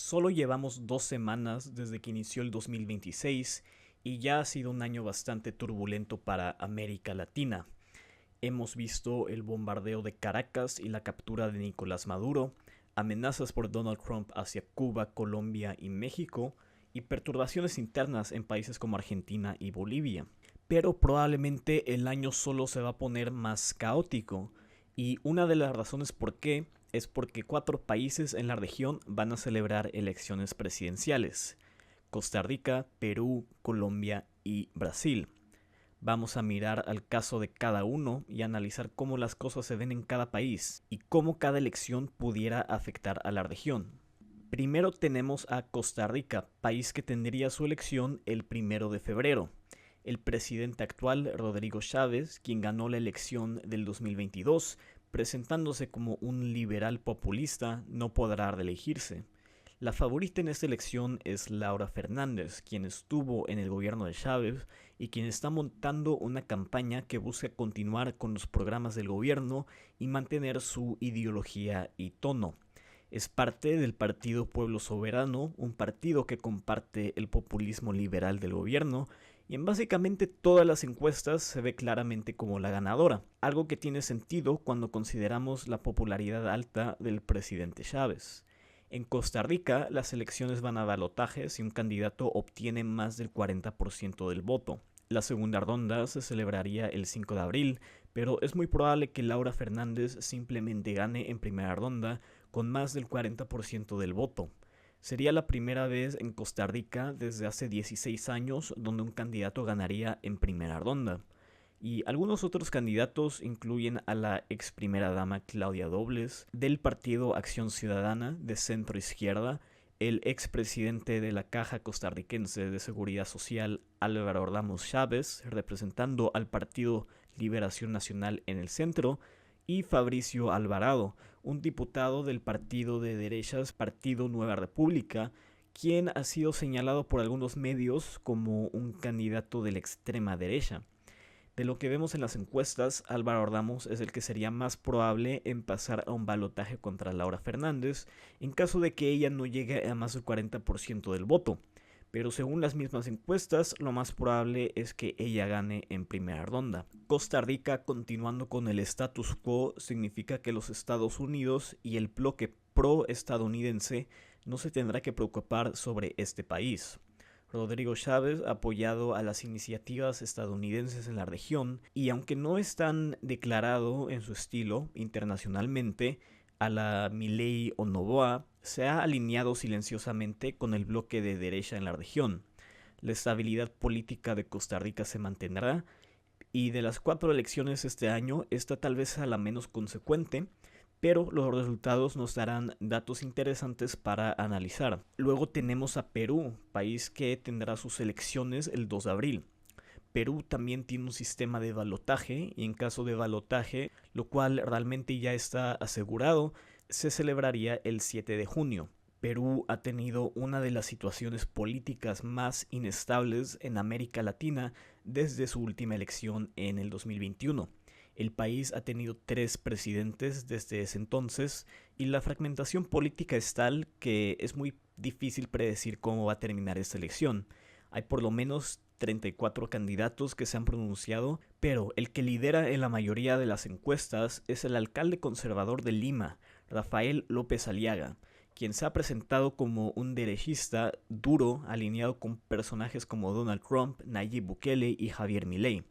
Solo llevamos 2 semanas desde que inició el 2026 y ya ha sido un año bastante turbulento para América Latina. Hemos visto el bombardeo de Caracas y la captura de Nicolás Maduro, amenazas por Donald Trump hacia Cuba, Colombia y México, y perturbaciones internas en países como Argentina y Bolivia. Pero probablemente el año solo se va a poner más caótico, y una de las razones por qué es porque 4 países en la región van a celebrar elecciones presidenciales: Costa Rica, Perú, Colombia y Brasil. Vamos a mirar al caso de cada uno y analizar cómo las cosas se ven en cada país y cómo cada elección pudiera afectar a la región. Primero tenemos a Costa Rica, país que tendría su elección el 1 de febrero. El presidente actual, Rodrigo Chávez, quien ganó la elección del 2022, presentándose como un liberal populista, no podrá reelegirse. La favorita en esta elección es Laura Fernández, quien estuvo en el gobierno de Chávez y quien está montando una campaña que busca continuar con los programas del gobierno y mantener su ideología y tono. Es parte del partido Pueblo Soberano, un partido que comparte el populismo liberal del gobierno, y en básicamente todas las encuestas se ve claramente como la ganadora, algo que tiene sentido cuando consideramos la popularidad alta del presidente Chávez. En Costa Rica, las elecciones van a balotaje si un candidato obtiene más del 40% del voto. La segunda ronda se celebraría el 5 de abril, pero es muy probable que Laura Fernández simplemente gane en primera ronda con más del 40% del voto. Sería la primera vez en Costa Rica desde hace 16 años donde un candidato ganaría en primera ronda. Y algunos otros candidatos incluyen a la ex primera dama Claudia Dobles, del partido Acción Ciudadana de centro izquierda, el expresidente de la Caja Costarricense de Seguridad Social Álvaro Ramos Chávez, representando al Partido Liberación Nacional en el centro, y Fabricio Alvarado, un diputado del partido de derechas Partido Nueva República, quien ha sido señalado por algunos medios como un candidato de la extrema derecha. De lo que vemos en las encuestas, Álvaro Ramos es el que sería más probable en pasar a un balotaje contra Laura Fernández en caso de que ella no llegue a más del 40% del voto. Pero según las mismas encuestas, lo más probable es que ella gane en primera ronda. Costa Rica, continuando con el status quo, significa que los Estados Unidos y el bloque pro-estadounidense no se tendrá que preocupar sobre este país. Rodrigo Chávez ha apoyado a las iniciativas estadounidenses en la región y aunque no es tan declarado en su estilo internacionalmente, a la Milei o Noboa se ha alineado silenciosamente con el bloque de derecha en la región. La estabilidad política de Costa Rica se mantendrá y de las 4 elecciones este año, esta tal vez sea la menos consecuente, pero los resultados nos darán datos interesantes para analizar. Luego tenemos a Perú, país que tendrá sus elecciones el 2 de abril. Perú también tiene un sistema de balotaje y en caso de balotaje, lo cual realmente ya está asegurado, se celebraría el 7 de junio. Perú ha tenido una de las situaciones políticas más inestables en América Latina desde su última elección en el 2021. El país ha tenido 3 presidentes desde ese entonces y la fragmentación política es tal que es muy difícil predecir cómo va a terminar esta elección. Hay por lo menos 34 candidatos que se han pronunciado, pero el que lidera en la mayoría de las encuestas es el alcalde conservador de Lima, Rafael López Aliaga, quien se ha presentado como un derechista duro alineado con personajes como Donald Trump, Nayib Bukele y Javier Milei.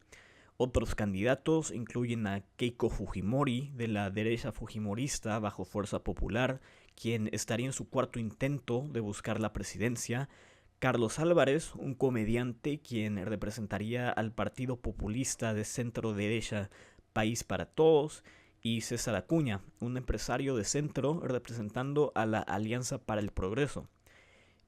Otros candidatos incluyen a Keiko Fujimori, de la derecha fujimorista bajo Fuerza Popular, quien estaría en su cuarto intento de buscar la presidencia; Carlos Álvarez, un comediante quien representaría al partido populista de centro derecha País para Todos; y César Acuña, un empresario de centro representando a la Alianza para el Progreso.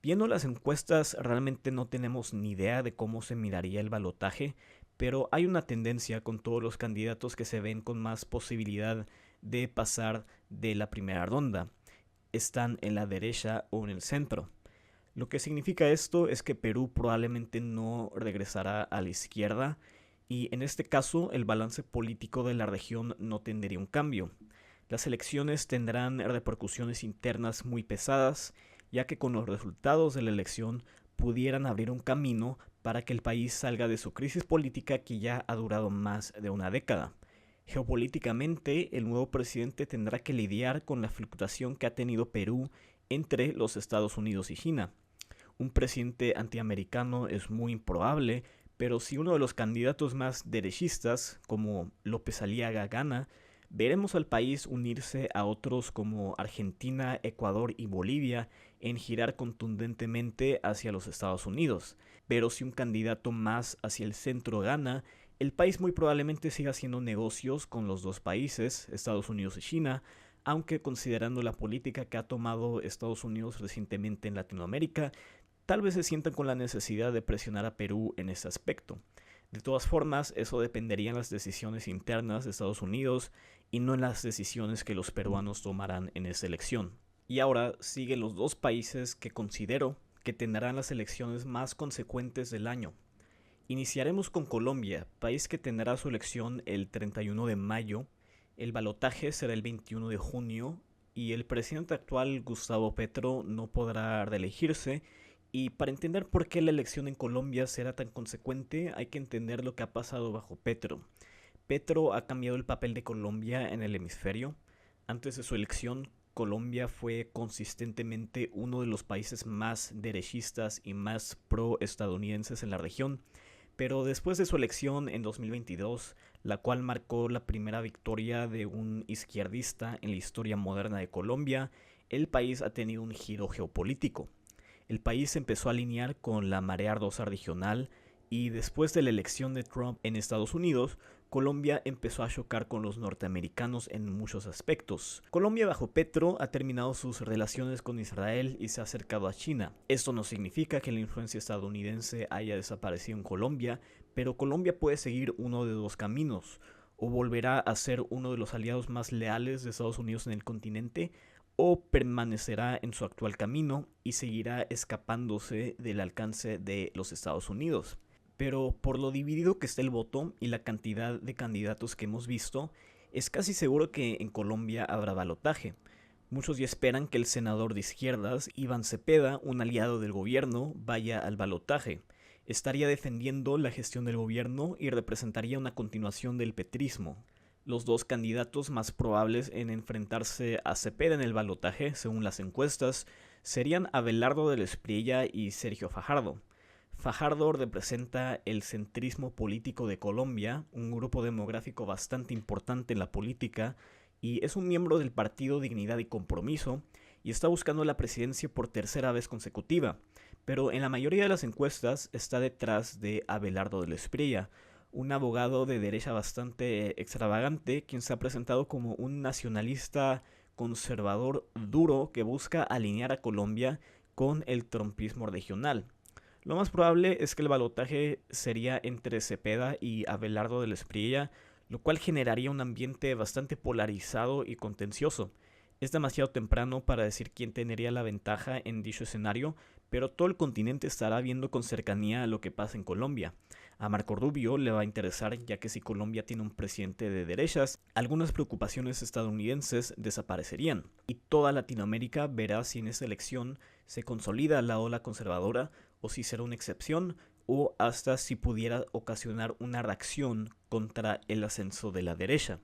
Viendo las encuestas, realmente no tenemos ni idea de cómo se miraría el balotaje, pero hay una tendencia con todos los candidatos que se ven con más posibilidad de pasar de la primera ronda. Están en la derecha o en el centro. Lo que significa esto es que Perú probablemente no regresará a la izquierda y en este caso el balance político de la región no tendría un cambio. Las elecciones tendrán repercusiones internas muy pesadas. ya que con los resultados de la elección pudieran abrir un camino para que el país salga de su crisis política que ya ha durado más de una década. Geopolíticamente, el nuevo presidente tendrá que lidiar con la fluctuación que ha tenido Perú entre los Estados Unidos y China. Un presidente antiamericano es muy improbable, pero si uno de los candidatos más derechistas, como López Aliaga, gana, veremos al país unirse a otros como Argentina, Ecuador y Bolivia en girar contundentemente hacia los Estados Unidos. Pero si un candidato más hacia el centro gana, el país muy probablemente siga haciendo negocios con los dos países, Estados Unidos y China, aunque considerando la política que ha tomado Estados Unidos recientemente en Latinoamérica, tal vez se sientan con la necesidad de presionar a Perú en ese aspecto. De todas formas, eso dependería en las decisiones internas de Estados Unidos y no en las decisiones que los peruanos tomarán en esa elección. Y ahora siguen los dos países que considero que tendrán las elecciones más consecuentes del año. Iniciaremos con Colombia, país que tendrá su elección el 31 de mayo, el balotaje será el 21 de junio y el presidente actual, Gustavo Petro, no podrá reelegirse. Y para entender por qué la elección en Colombia será tan consecuente, hay que entender lo que ha pasado bajo Petro. Petro ha cambiado el papel de Colombia en el hemisferio. Antes de su elección, Colombia fue consistentemente uno de los países más derechistas y más pro-estadounidenses en la región. Pero después de su elección en 2022, la cual marcó la primera victoria de un izquierdista en la historia moderna de Colombia, el país ha tenido un giro geopolítico. El país se empezó a alinear con la marea ardosa regional y después de la elección de Trump en Estados Unidos, Colombia empezó a chocar con los norteamericanos en muchos aspectos. Colombia bajo Petro ha terminado sus relaciones con Israel y se ha acercado a China. Esto no significa que la influencia estadounidense haya desaparecido en Colombia, pero Colombia puede seguir uno de dos caminos. O volverá a ser uno de los aliados más leales de Estados Unidos en el continente, o permanecerá en su actual camino y seguirá escapándose del alcance de los Estados Unidos. Pero por lo dividido que está el voto y la cantidad de candidatos que hemos visto, es casi seguro que en Colombia habrá balotaje. Muchos ya esperan que el senador de izquierdas, Iván Cepeda, un aliado del gobierno, vaya al balotaje. Estaría defendiendo la gestión del gobierno y representaría una continuación del petrismo. Los dos candidatos más probables en enfrentarse a Cepeda en el balotaje, según las encuestas, serían Abelardo del Espriella y Sergio Fajardo. Fajardo representa el centrismo político de Colombia, un grupo demográfico bastante importante en la política, y es un miembro del partido Dignidad y Compromiso, y está buscando la presidencia por tercera vez consecutiva, pero en la mayoría de las encuestas está detrás de Abelardo del Espriella, un abogado de derecha bastante extravagante, quien se ha presentado como un nacionalista conservador duro que busca alinear a Colombia con el trumpismo regional. Lo más probable es que el balotaje sería entre Cepeda y Abelardo del Espriella, lo cual generaría un ambiente bastante polarizado y contencioso. Es demasiado temprano para decir quién tendría la ventaja en dicho escenario, pero todo el continente estará viendo con cercanía lo que pasa en Colombia. A Marco Rubio le va a interesar, ya que si Colombia tiene un presidente de derechas, algunas preocupaciones estadounidenses desaparecerían. Y toda Latinoamérica verá si en esa elección se consolida la ola conservadora o si será una excepción o hasta si pudiera ocasionar una reacción contra el ascenso de la derecha.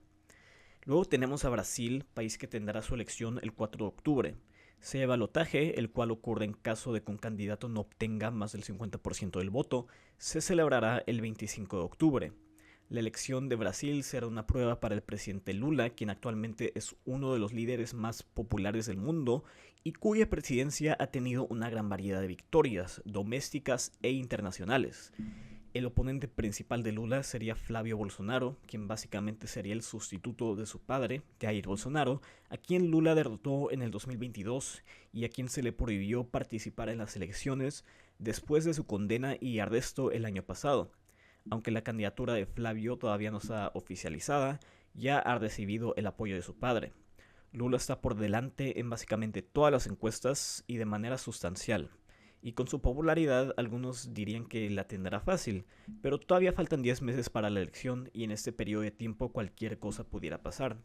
Luego tenemos a Brasil, país que tendrá su elección el 4 de octubre. Sea balotaje, el cual ocurre en caso de que un candidato no obtenga más del 50% del voto, se celebrará el 25 de octubre. La elección de Brasil será una prueba para el presidente Lula, quien actualmente es uno de los líderes más populares del mundo y cuya presidencia ha tenido una gran variedad de victorias, domésticas e internacionales. El oponente principal de Lula sería Flavio Bolsonaro, quien básicamente sería el sustituto de su padre, Jair Bolsonaro, a quien Lula derrotó en el 2022 y a quien se le prohibió participar en las elecciones después de su condena y arresto el año pasado. Aunque la candidatura de Flavio todavía no está oficializada, ya ha recibido el apoyo de su padre. Lula está por delante en básicamente todas las encuestas y de manera sustancial. Y con su popularidad algunos dirían que la tendrá fácil, pero todavía faltan 10 meses para la elección y en este periodo de tiempo cualquier cosa pudiera pasar.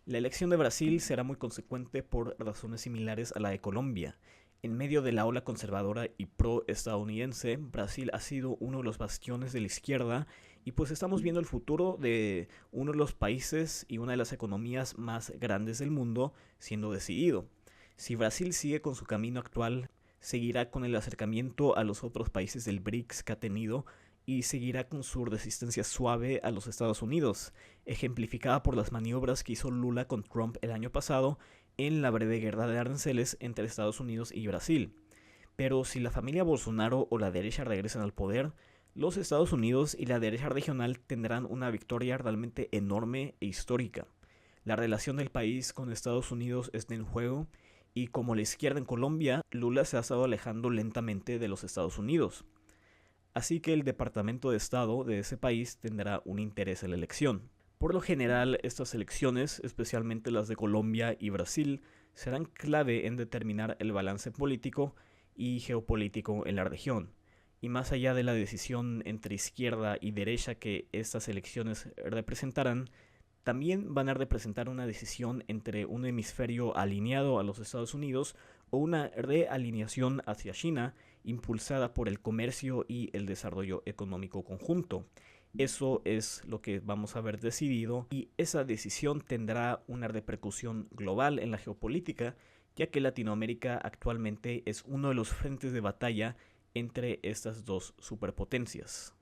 La elección de Brasil será muy consecuente por razones similares a la de Colombia. En medio de la ola conservadora y pro-estadounidense, Brasil ha sido uno de los bastiones de la izquierda y pues estamos viendo el futuro de uno de los países y una de las economías más grandes del mundo siendo decidido. Si Brasil sigue con su camino actual, seguirá con el acercamiento a los otros países del BRICS que ha tenido y seguirá con su resistencia suave a los Estados Unidos, ejemplificada por las maniobras que hizo Lula con Trump el año pasado en la breve guerra de aranceles entre Estados Unidos y Brasil. Pero si la familia Bolsonaro o la derecha regresan al poder, los Estados Unidos y la derecha regional tendrán una victoria realmente enorme e histórica. La relación del país con Estados Unidos está en juego y como la izquierda en Colombia, Lula se ha estado alejando lentamente de los Estados Unidos. Así que el Departamento de Estado de ese país tendrá un interés en la elección. Por lo general, estas elecciones, especialmente las de Colombia y Brasil, serán clave en determinar el balance político y geopolítico en la región. Y más allá de la decisión entre izquierda y derecha que estas elecciones representarán, también van a representar una decisión entre un hemisferio alineado a los Estados Unidos o una realineación hacia China impulsada por el comercio y el desarrollo económico conjunto. Eso es lo que vamos a ver decidido y esa decisión tendrá una repercusión global en la geopolítica, ya que Latinoamérica actualmente es uno de los frentes de batalla entre estas dos superpotencias.